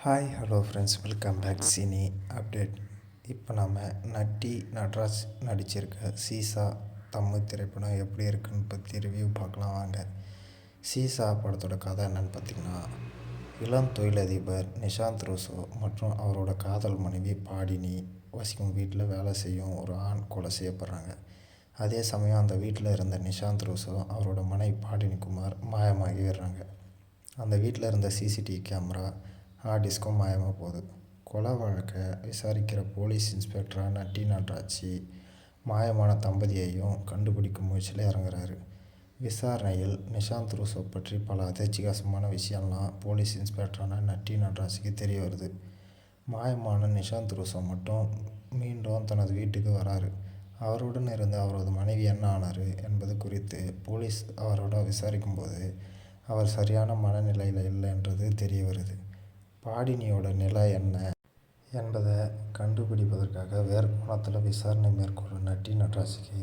Hi hello friends, welcome back cine update. இப்போ நம்ம நட்டி நட்ராஜ் நடிச்சிருக்க சீசா தமிழ் திரைப்படம் எப்படி இருக்குன்னு பற்றி ரிவ்யூ பார்க்கலாம் வாங்க. சீசா படத்தோட கதை என்னன்னு பார்த்திங்கன்னா, இளம் தொழிலதிபர் நிஷாந்த் ரூசோ மற்றும் அவரோட காதல் மனைவி பாடினி வசிக்கும் வீட்டில் வேலை செய்யும் ஒரு ஆண் கொலை செய்யப்படுறாங்க. அதே சமயம் அந்த வீட்டில் இருந்த நிஷாந்த் ரூசோ அவரோட மனைவி பாடினி குமார் மாயமாகிடுறாங்க. அந்த வீட்டில் இருந்த சிசிடிவி கேமரா ஹார்ட் டிஸ்க்கும் மாயமாக போகுது. கொலை வழக்கை விசாரிக்கிற போலீஸ் இன்ஸ்பெக்டராக நட்டி நட்ராஜ் மாயமான தம்பதியையும் கண்டுபிடிக்கும் முயற்சியில் இறங்குறாரு. விசாரணையில் நிஷாந்த் ரூசோ பற்றி பல அதிர்ச்சிகரமான விஷயம்லாம் போலீஸ் இன்ஸ்பெக்டரான நட்டி நட்ராஜுக்கு தெரிய வருது. மாயமான நிஷாந்த் ரூசோ மட்டும் மீண்டும் தனது வீட்டுக்கு வராரு. அவருடன் இருந்த அவரது மனைவி என்ன ஆனார் என்பது குறித்து போலீஸ் அவரோட விசாரிக்கும்போது அவர் சரியான மனநிலையில் இல்லைன்றது தெரிய வருது. பாடினியோட நிலை என்ன என்பதை கண்டுபிடிப்பதற்காக வேறு கோணத்தில் விசாரணை மேற்கொள்ளும் நட்டி நட்ராஜுக்கு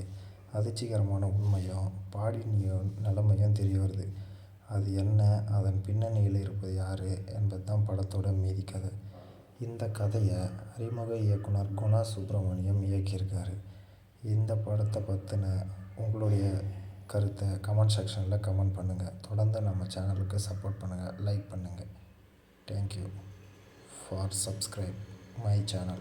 அதிர்ச்சிகரமான உண்மையும் பாடினியோட நிலைமையும் தெரிய வருது. அது என்ன, அதன் பின்னணியில் இருப்பது யார் என்பது தான் படத்தோட மீதி கதை. இந்த கதையை அறிமுக இயக்குனர் குணா சுப்பிரமணியம் இயக்கியிருக்காரு. இந்த படத்தை பற்றின உங்களுடைய கருத்தை கமெண்ட் செக்ஷனில் கமெண்ட் பண்ணுங்கள். தொடர்ந்து நம்ம சேனலுக்கு சப்போர்ட் பண்ணுங்கள், லைக் பண்ணுங்கள். Thank you for subscribe my channel.